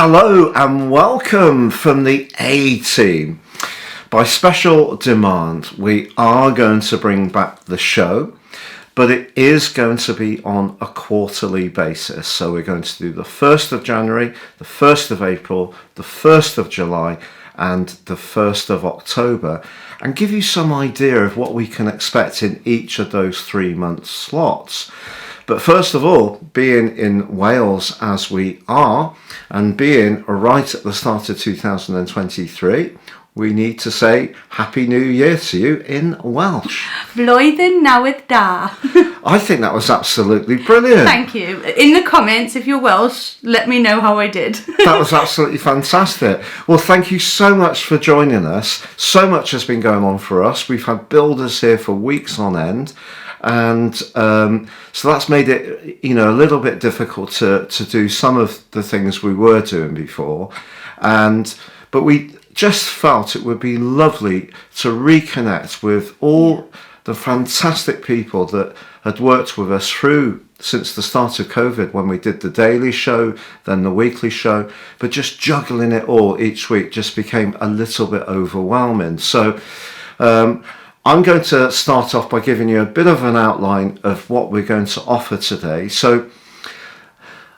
Hello and welcome from the A team. By special demand, we are going to bring back the show, but it is going to be on a quarterly basis. So we're going to do the 1st of January, the 1st of April, the 1st of July, and the 1st of October, and give you some idea of what we can expect in each of those 3-month slots. But first of all, being in Wales as we are, and being right at the start of 2023, we need to say Happy New Year to you in Welsh. Blwyddyn Newydd Da. I think that was absolutely brilliant. Thank you. In the comments, if you're Welsh, let me know how I did. That was absolutely fantastic. Well, thank you so much for joining us. So much has been going on for us. We've had builders here for weeks on end. And so that's made it, a little bit difficult to do some of the things we were doing before. But we just felt it would be lovely to reconnect with all the fantastic people that had worked with us since the start of COVID, when we did the daily show, then the weekly show. But just juggling it all each week just became a little bit overwhelming. So I'm going to start off by giving you a bit of an outline of what we're going to offer today. So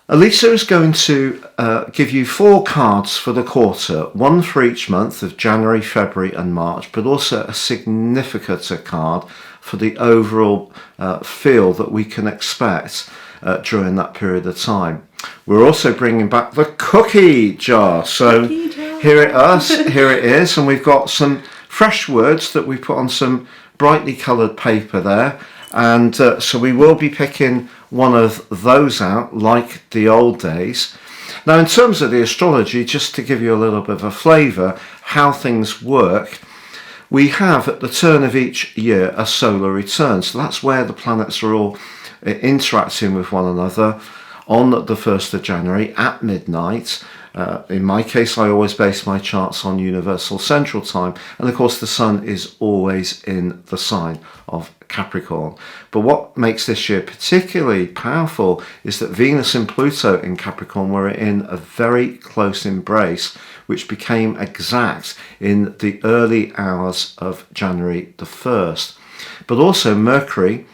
Elisa is going to give you 4 cards for the quarter, one for each month of January, February and March, but also a significant card for the overall feel that we can expect during that period of time. We're also bringing back the cookie jar. So here it is, and we've got some fresh words that we put on some brightly coloured paper there, and so we will be picking one of those out like the old days. Now, in terms of the astrology, just to give you a little bit of a flavour how things work, we have at the turn of each year a solar return. So that's where the planets are all interacting with one another on the 1st of January at midnight. In my case, I always base my charts on Universal Central Time, and of course the Sun is always in the sign of Capricorn. But what makes this year particularly powerful is that Venus and Pluto in Capricorn were in a very close embrace, which became exact in the early hours of January the 1st. But also Mercury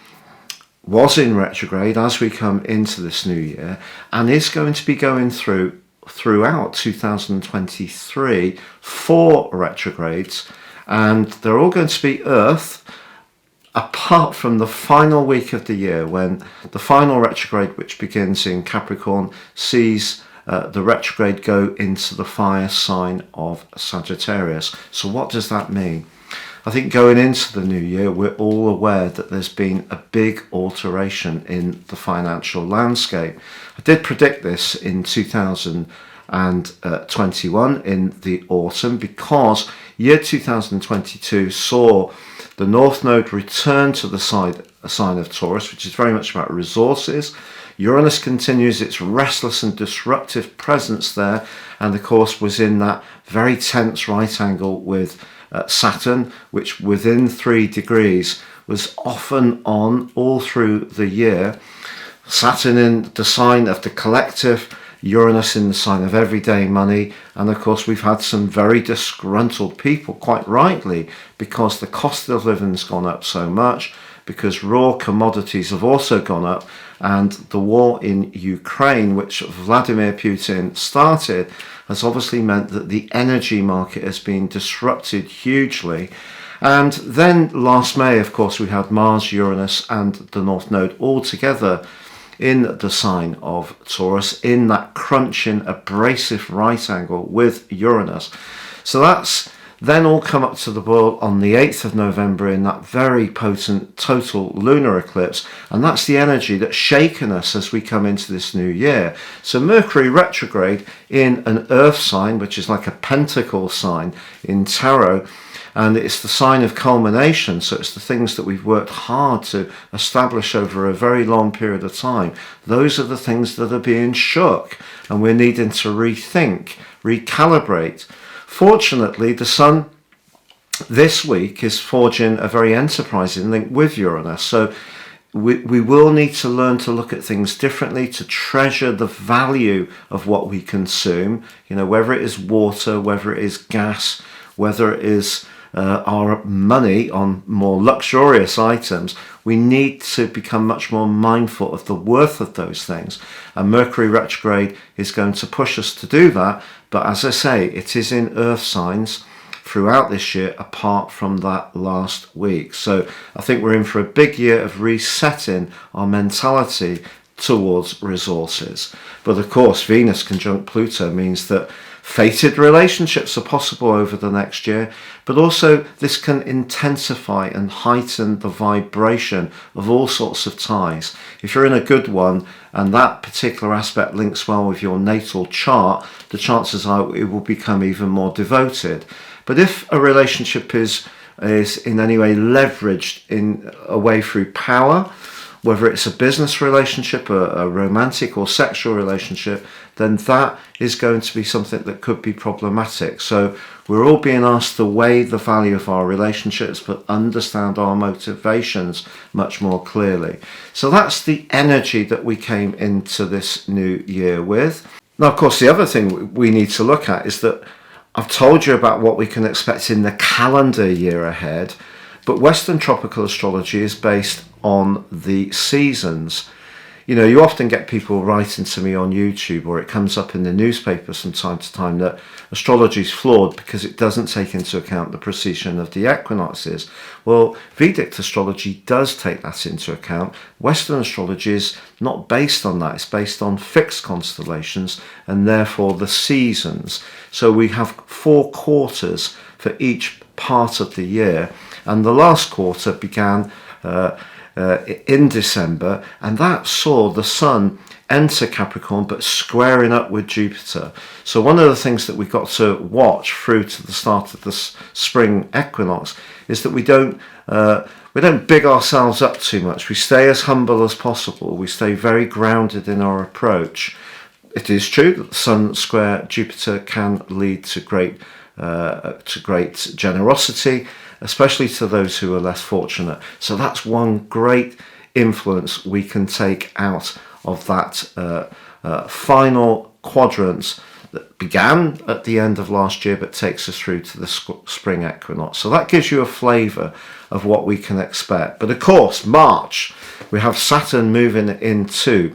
was in retrograde as we come into this new year, and is going to be going throughout 2023 4 retrogrades, and they're all going to be Earth, apart from the final week of the year, when the final retrograde, which begins in Capricorn, sees the retrograde go into the fire sign of Sagittarius. So what does that mean? I think going into the new year, we're all aware that there's been a big alteration in the financial landscape. I did predict this in 2021 in the autumn, because year 2022 saw the North Node return to the sign of Taurus, which is very much about resources. Uranus continues its restless and disruptive presence there, and of course was in that very tense right angle with Saturn, which within 3 degrees was often on all through the year. Saturn in the sign of the collective, Uranus in the sign of everyday money, and of course we've had some very disgruntled people, quite rightly, because the cost of living's gone up so much, because raw commodities have also gone up, and the war in Ukraine, which Vladimir Putin started, has obviously meant that the energy market has been disrupted hugely. And then last May, of course, we had Mars, Uranus and the North Node all together in the sign of Taurus, in that crunching, abrasive right angle with Uranus. So that's then all come up to the boil on the 8th of November in that very potent total lunar eclipse, and that's the energy that's shaken us as we come into this new year. So Mercury retrograde in an earth sign, which is like a pentacle sign in tarot, and it's the sign of culmination, so it's the things that we've worked hard to establish over a very long period of time. Those are the things that are being shook, and we're needing to rethink, recalibrate. Fortunately, the Sun this week is forging a very enterprising link with Uranus. So we will need to learn to look at things differently, to treasure the value of what we consume, whether it is water, whether it is gas, whether it is our money on more luxurious items. We need to become much more mindful of the worth of those things. And Mercury retrograde is going to push us to do that. But as I say, it is in earth signs throughout this year, apart from that last week. So I think we're in for a big year of resetting our mentality towards resources. But of course, Venus conjunct Pluto means that fated relationships are possible over the next year, but also this can intensify and heighten the vibration of all sorts of ties. If you're in a good one and that particular aspect links well with your natal chart, the chances are it will become even more devoted. But if a relationship is in any way leveraged in a way through power, whether it's a business relationship, a romantic or sexual relationship, then that is going to be something that could be problematic. So we're all being asked to weigh the value of our relationships, but understand our motivations much more clearly. So that's the energy that we came into this new year with. Now, of course, the other thing we need to look at is that I've told you about what we can expect in the calendar year ahead, but Western tropical astrology is based on the seasons. You often get people writing to me on YouTube, or it comes up in the newspapers from time to time, that astrology is flawed because it doesn't take into account the precession of the equinoxes. Well, Vedic astrology does take that into account. Western astrology is not based on that. It's based on fixed constellations and therefore the seasons. So we have 4 quarters for each part of the year, and the last quarter began in December, and that saw the Sun enter Capricorn but squaring up with Jupiter. So one of the things that we've got to watch through to the start of the spring equinox is that we don't big ourselves up too much. We stay as humble as possible. We stay very grounded in our approach. It is true that the Sun square Jupiter can lead to great generosity, especially to those who are less fortunate. So that's one great influence we can take out of that final quadrant that began at the end of last year but takes us through to the spring equinox. So that gives you a flavour of what we can expect. But of course, March, we have Saturn moving into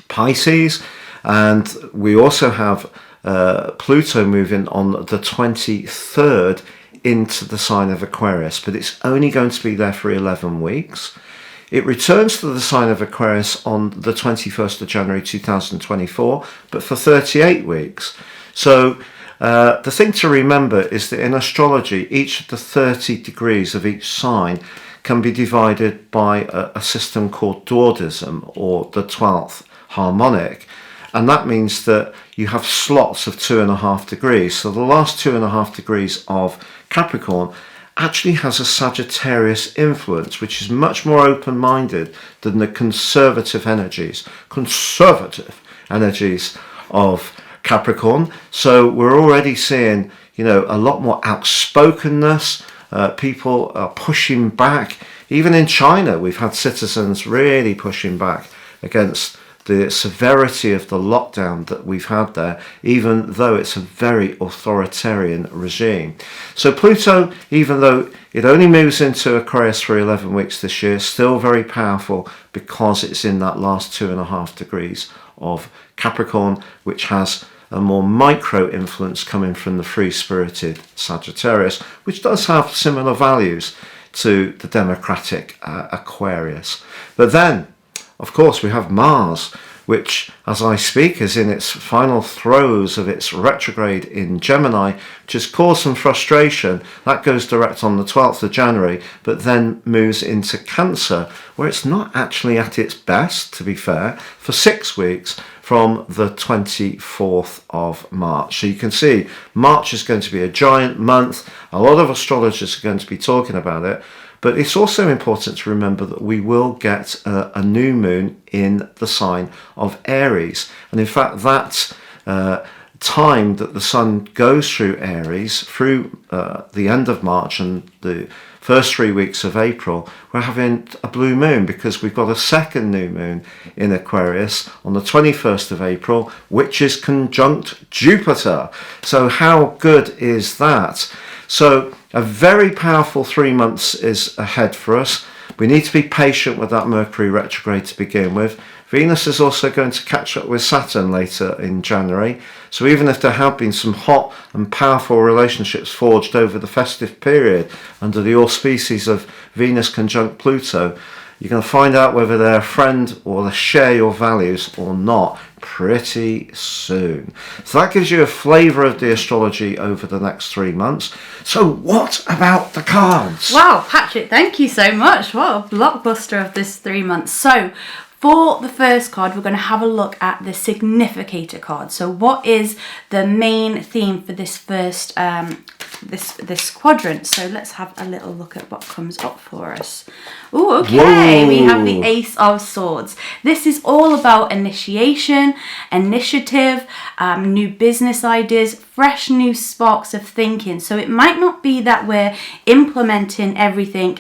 Pisces, and we also have Pluto moving on the 23rd into the sign of Aquarius, but it's only going to be there for 11 weeks. It returns to the sign of Aquarius on the 21st of January 2024, but for 38 weeks. So the thing to remember is that in astrology, each of the 30 degrees of each sign can be divided by a system called dwarfism, or the 12th harmonic. And that means that you have slots of 2.5 degrees. So the last 2.5 degrees of Capricorn actually has a Sagittarius influence, which is much more open-minded than the conservative energies of Capricorn. So we're already seeing, a lot more outspokenness. People are pushing back. Even in China, we've had citizens really pushing back against the severity of the lockdown that we've had there, even though it's a very authoritarian regime. So Pluto, even though it only moves into Aquarius for 11 weeks this year, still very powerful because it's in that last 2.5 degrees of Capricorn, which has a more micro influence coming from the free-spirited Sagittarius, which does have similar values to the democratic Aquarius. But then, of course, we have Mars, which, as I speak, is in its final throes of its retrograde in Gemini, which has caused some frustration. That goes direct on the 12th of January, but then moves into Cancer, where it's not actually at its best, to be fair, for 6 weeks from the 24th of March. So you can see March is going to be a giant month. A lot of astrologers are going to be talking about it. But it's also important to remember that we will get a new moon in the sign of Aries. And in fact, that time that the sun goes through Aries, through the end of March and the first 3 weeks of April, we're having a blue moon because we've got a second new moon in Aquarius on the 21st of April, which is conjunct Jupiter. So how good is that? So a very powerful 3 months is ahead for us. We need to be patient with that Mercury retrograde to begin with. Venus is also going to catch up with Saturn later in January. So even if there have been some hot and powerful relationships forged over the festive period under the auspices of Venus conjunct Pluto, you're going to find out whether they're a friend or they share your values or not pretty soon. So that gives you a flavour of the astrology over the next 3 months. So what about the cards? Wow, Patrick, thank you so much. What a blockbuster of this 3 months. So for the first card, we're going to have a look at the significator card. So what is the main theme for this first this quadrant? So let's have a little look at what comes up for us. Oh, okay. Whoa. We have the Ace of Swords. This is all about initiation, initiative, new business ideas, fresh new sparks of thinking. So it might not be that we're implementing everything,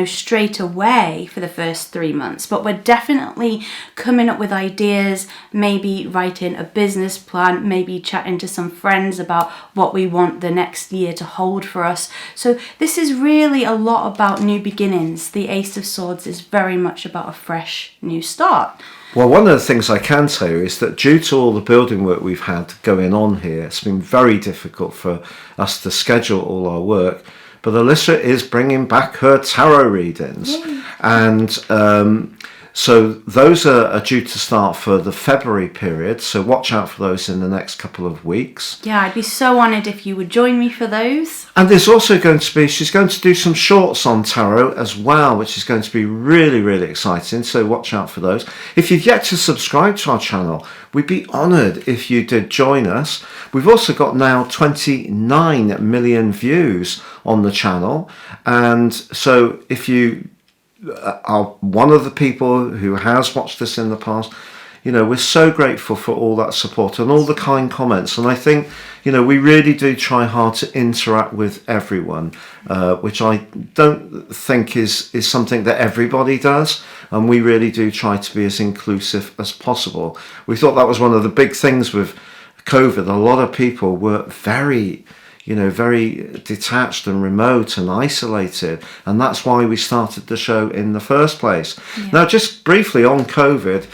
straight away for the first 3 months, but we're definitely coming up with ideas, maybe writing a business plan, maybe chatting to some friends about what we want the next year to hold for us. So this is really a lot about new beginnings. The Ace of Swords is very much about a fresh new start. Well, one of the things I can tell you is that due to all the building work we've had going on here, it's been very difficult for us to schedule all our work. But Alyssa is bringing back her tarot readings. Yay. And so those are due to start for the February period. So watch out for those in the next couple of weeks. Yeah, I'd be so honoured if you would join me for those. And there's also going to be, she's going to do some shorts on tarot as well, which is going to be really, really exciting. So watch out for those. If you've yet to subscribe to our channel, we'd be honoured if you did join us. We've also got now 29 million views on the channel. And so if you are one of the people who has watched this in the past, we're so grateful for all that support and all the kind comments. And I think, we really do try hard to interact with everyone, which I don't think is something that everybody does. And we really do try to be as inclusive as possible. We thought that was one of the big things with COVID. A lot of people were very detached and remote and isolated. And that's why we started the show in the first place. Yeah. Now, just briefly on COVID,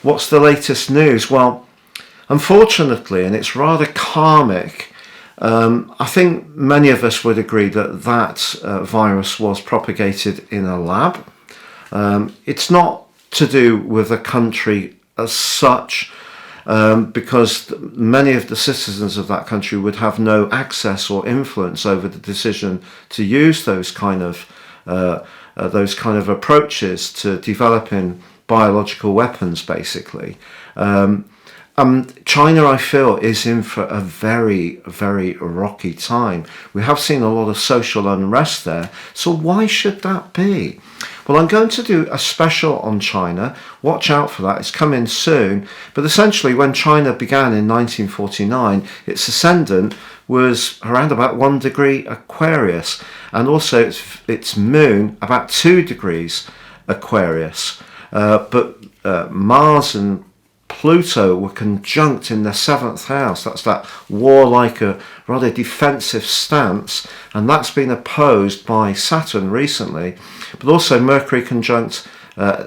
what's the latest news? Well, unfortunately, and it's rather karmic, I think many of us would agree that virus was propagated in a lab. It's not to do with a country as such, because many of the citizens of that country would have no access or influence over the decision to use those kind of approaches to developing biological weapons, basically. China, I feel, is in for a very, very rocky time. We have seen a lot of social unrest there, so why should that be? Well, I'm going to do a special on China. Watch out for that. It's coming soon. But essentially, when China began in 1949, its ascendant was around about 1 degree Aquarius, and also its moon about 2 degrees Aquarius. But Mars and Pluto were conjunct in their 7th house. That's that warlike, rather defensive stance, and that's been opposed by Saturn recently. But also Mercury conjunct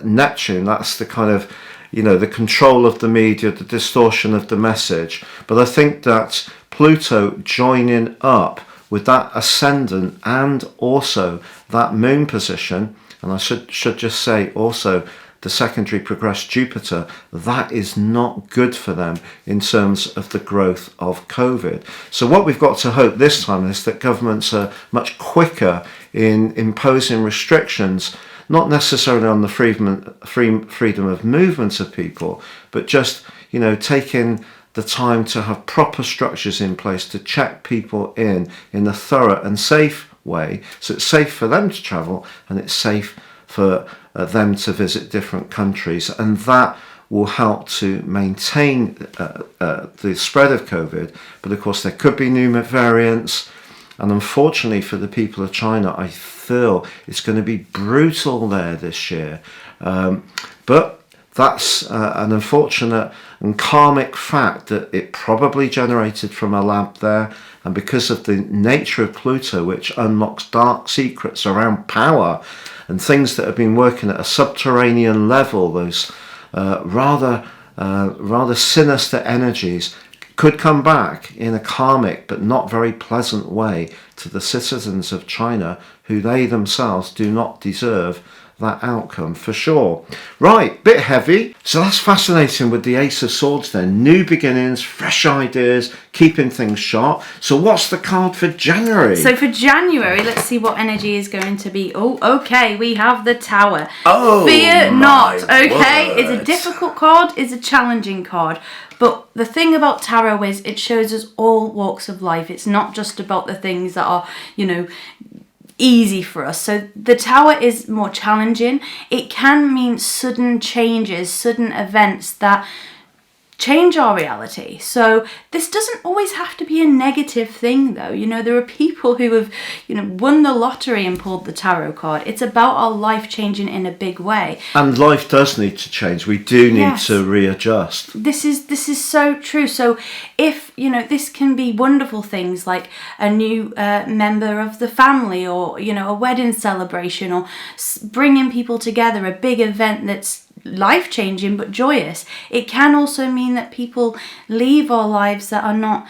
Neptune. That's the kind of, the control of the media, the distortion of the message. But I think that Pluto joining up with that ascendant and also that moon position, and I should just say also the secondary progressed Jupiter, that is not good for them in terms of the growth of COVID. So what we've got to hope this time is that governments are much quicker in imposing restrictions, not necessarily on the freedom of movement of people, but just, taking the time to have proper structures in place to check people in a thorough and safe way. So it's safe for them to travel and it's safe for them to visit different countries, and that will help to maintain the spread of COVID. But of course, there could be new variants. And unfortunately for the people of China, I feel it's going to be brutal there this year. But that's an unfortunate and karmic fact that it probably generated from a lab there. And because of the nature of Pluto, which unlocks dark secrets around power and things that have been working at a subterranean level, those rather sinister energies could come back in a karmic but not very pleasant way to the citizens of China, who they themselves do not deserve that outcome for sure. Right, bit heavy. So that's fascinating with the Ace of Swords then. New beginnings, fresh ideas, keeping things sharp. So what's the card for January? So for January, let's see what energy is going to be. Oh, okay, we have the Tower. Oh, fear not. Okay, word. It's a difficult card, it's a challenging card. But the thing about tarot is it shows us all walks of life. It's not just about the things that are, easy for us. So the Tower is more challenging. It can mean sudden changes, sudden events that change our reality. So this doesn't always have to be a negative thing though. There are people who have, won the lottery and pulled the tarot card. It's about our life changing in a big way. And life does need to change. We do need Yes. to readjust. This is so true. So if, this can be wonderful things like a new member of the family, or, a wedding celebration, or bringing people together, a big event that's life-changing but joyous. It can also mean that people leave our lives that are not,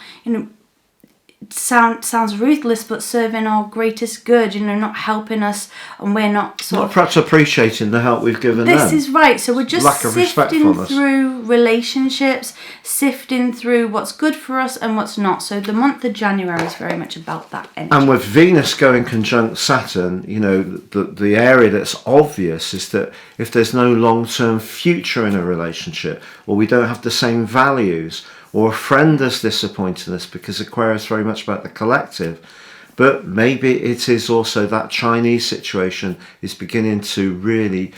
sounds ruthless, but serving our greatest good, not helping us, and we're not Perhaps appreciating the help we've given them. This is right. So we're just Lack of sifting respectfulness. through relationships, sifting through what's good for us and what's not. So the month of January is very much about that energy. And with Venus going conjunct Saturn, the area that's obvious is that if there's no long-term future in a relationship, or we don't have the same values, or a friend has disappointed us, because Aquarius is very much about the collective. But maybe it is also that Chinese situation is beginning to really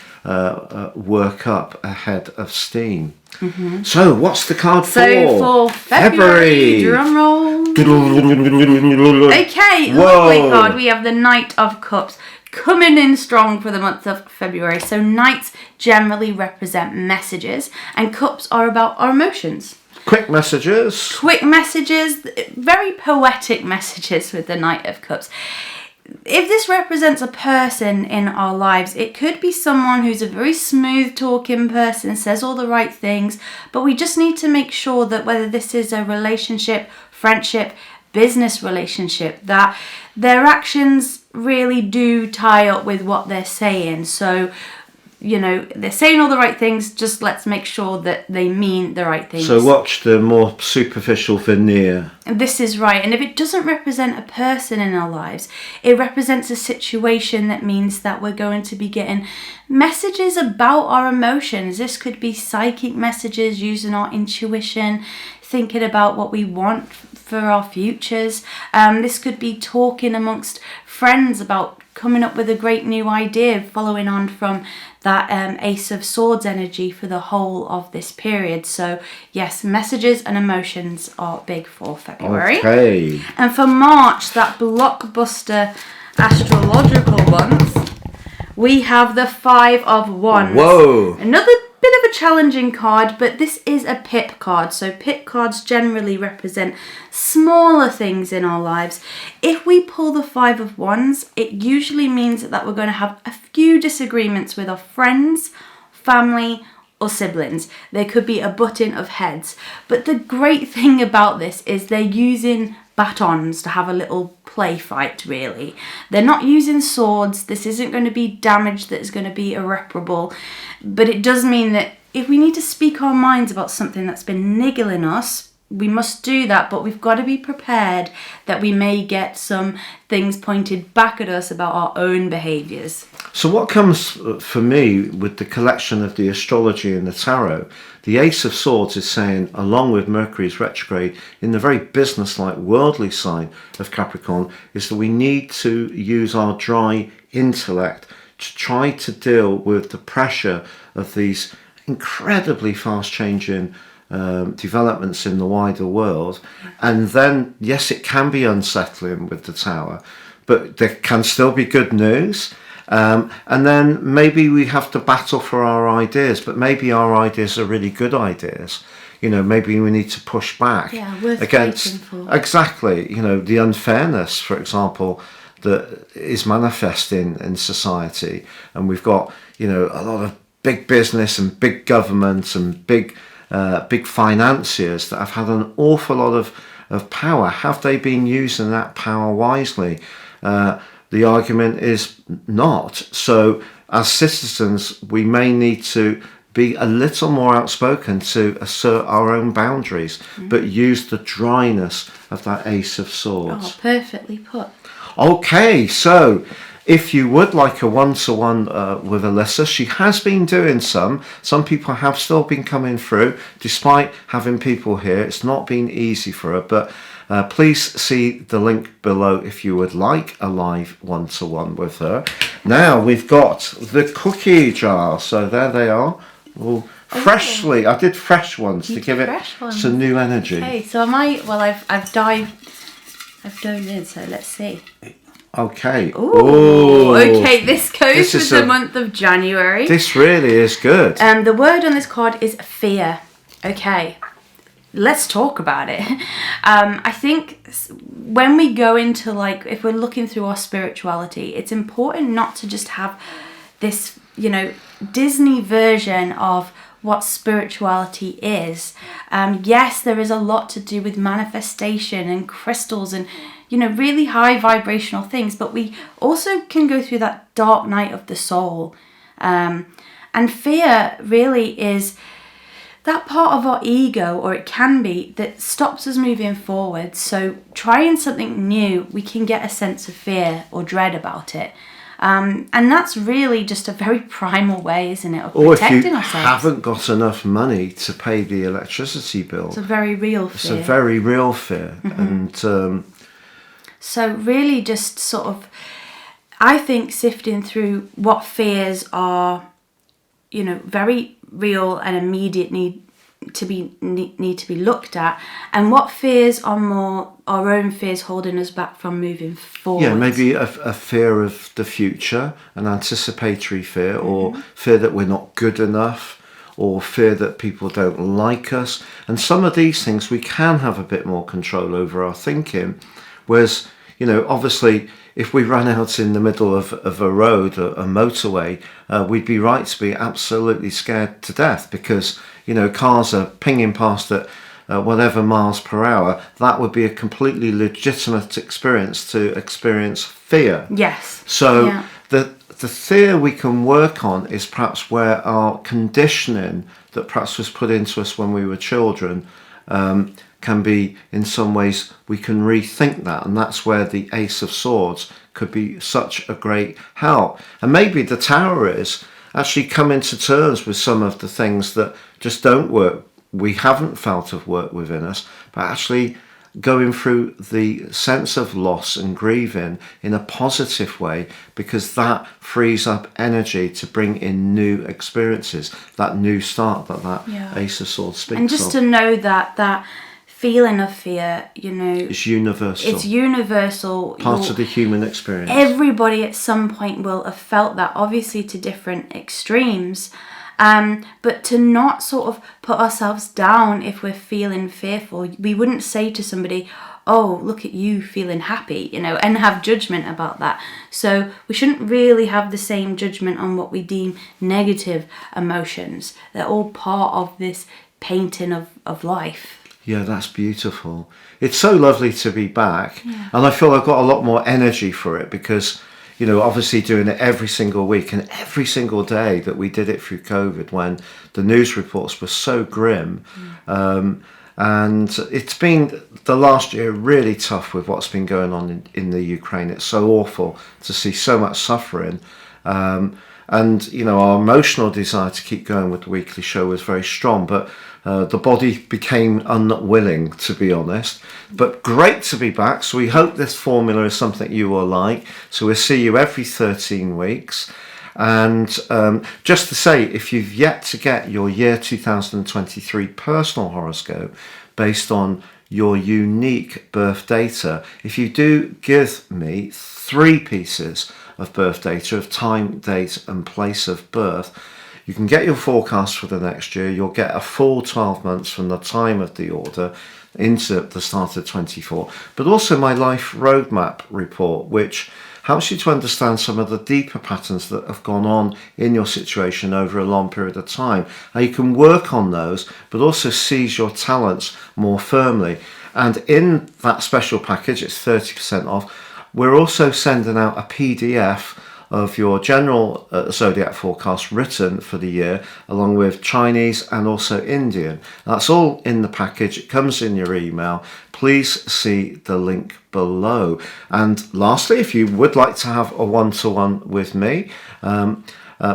work up a head of steam. Mm-hmm. So what's the card for? So for February, drum roll. Okay, lovely card. We have the Knight of Cups coming in strong for the month of February. So knights generally represent messages, and cups are about our emotions. Quick messages, very poetic messages with the Knight of Cups. If this represents a person in our lives, it could be someone who's a very smooth talking person, says all the right things, but we just need to make sure that whether this is a relationship, friendship, business relationship, that their actions really do tie up with what they're saying. So they're saying all the right things, just let's make sure that they mean the right things. So watch the more superficial veneer. This is right. And if it doesn't represent a person in our lives, it represents a situation that means that we're going to be getting messages about our emotions. This could be psychic messages, using our intuition, thinking about what we want for our futures. This could be talking amongst friends about coming up with a great new idea, following on from that Ace of Swords energy for the whole of this period. So yes, messages and emotions are big for February. Okay. And for March, that blockbuster astrological month, we have the Five of Wands. Whoa. Another bit of a challenging card, but this is a pip card. So pip cards generally represent smaller things in our lives. If we pull the Five of Wands, it usually means that we're going to have a few disagreements with our friends, family, or siblings. There could be a butting of heads. But the great thing about this is they're using batons to have a little play fight, really. They're not using swords. This isn't going to be damage that is going to be irreparable. But it does mean that if we need to speak our minds about something that's been niggling us, we must do that, but we've got to be prepared that we may get some things pointed back at us about our own behaviours. So what comes for me with the collection of the astrology and the tarot, the Ace of Swords is saying, along with Mercury's retrograde, in the very business-like worldly sign of Capricorn, is that we need to use our dry intellect to try to deal with the pressure of these incredibly fast changing developments in the wider world. And then, yes, it can be unsettling with the tower, but there can still be good news. And then maybe we have to battle for our ideas, but maybe our ideas are really good ideas. Maybe we need to push back worth against fighting for. exactly, the unfairness, for example, that is manifesting in society. And we've got, a lot of big business and big government and big financiers that have had an awful lot of power. Have they been using that power wisely? The argument is not. So as citizens, we may need to be a little more outspoken to assert our own boundaries, but use the dryness of that Ace of Swords. Oh, perfectly put. Okay, so if you would like a one-to-one with Alyssa, she has been doing some. Some people have still been coming through, despite having people here. It's not been easy for her, but please see the link below if you would like a live one-to-one with her. Now we've got the cookie jar, so there they are. All freshly, I did fresh ones to give it some new energy. Okay, so I've dove in, so let's see. Okay. Ooh, okay, this goes with the month of January. This really is good. The word on this card is fear. Okay, let's talk about it. I think when we go into, if we're looking through our spirituality, it's important not to just have this, Disney version of what spirituality is. Yes, there is a lot to do with manifestation and crystals and, really high vibrational things, but we also can go through that dark night of the soul. And fear really is that part of our ego, or it can be, that stops us moving forward. So trying something new, we can get a sense of fear or dread about it. And that's really just a very primal way, isn't it, of protecting ourselves. Or if you haven't got enough money to pay the electricity bill. It's a very real fear. It's a very real fear. And so really just sort of, I think, sifting through what fears are, very real and immediate need to be looked at, and what fears are more our own fears holding us back from moving forward. Yeah, maybe a fear of the future, an anticipatory fear, or fear that we're not good enough, or fear that people don't like us. And some of these things we can have a bit more control over our thinking, whereas, obviously, if we ran out in the middle of a road, a motorway, we'd be right to be absolutely scared to death, because cars are pinging past at whatever miles per hour. That would be a completely legitimate experience to experience fear. Yes. So the fear we can work on is perhaps where our conditioning that perhaps was put into us when we were children can be, in some ways, we can rethink that, and that's where the Ace of Swords could be such a great help. And maybe the Tower is actually coming to terms with some of the things that just don't work, we haven't felt have worked within us, but actually going through the sense of loss and grieving in a positive way, because that frees up energy to bring in new experiences, that new start that Ace of Swords speaks of. And just to know that feeling of fear, it's universal. It's universal. Part of the human experience. Everybody at some point will have felt that, obviously to different extremes. But to not sort of put ourselves down if we're feeling fearful. We wouldn't say to somebody, oh, look at you feeling happy, and have judgment about that. So we shouldn't really have the same judgment on what we deem negative emotions. They're all part of this painting of life. Yeah, that's beautiful. It's so lovely to be back. Yeah. And I feel I've got a lot more energy for it because, obviously doing it every single week and every single day that we did it through COVID when the news reports were so grim. And it's been the last year really tough with what's been going on in the Ukraine. It's so awful to see so much suffering. And, our emotional desire to keep going with the weekly show was very strong, but the body became unwilling, to be honest. But great to be back. So we hope this formula is something you will like. So we'll see you every 13 weeks. And just to say, if you've yet to get your year 2023 personal horoscope based on your unique birth data, if you do give me 3 pieces of birth data of time, date and place of birth, you can get your forecast for the next year. You'll get a full 12 months from the time of the order into the start of 24, but also my life roadmap report, which helps you to understand some of the deeper patterns that have gone on in your situation over a long period of time. How you can work on those, but also seize your talents more firmly. And in that special package, it's 30% off, we're also sending out a PDF of your general zodiac forecast written for the year, along with Chinese and also Indian. That's all in the package. It comes in your email. Please see the link below. And lastly, if you would like to have a one-to-one with me,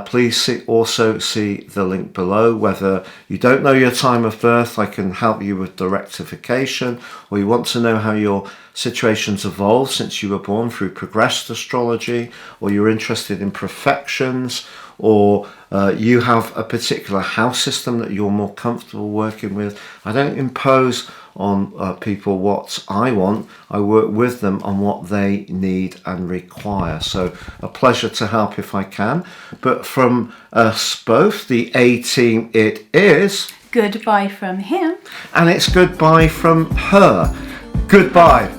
please also see the link below. Whether you don't know your time of birth, I can help you with the rectification, or you want to know how your situation's evolved since you were born through progressed astrology, or you're interested in perfections, or you have a particular house system that you're more comfortable working with. I don't impose on people what I want. I work with them on what they need and require. So a pleasure to help if I can. But from us both, the A team, it is Goodbye from him. and it's goodbye from her. Goodbye.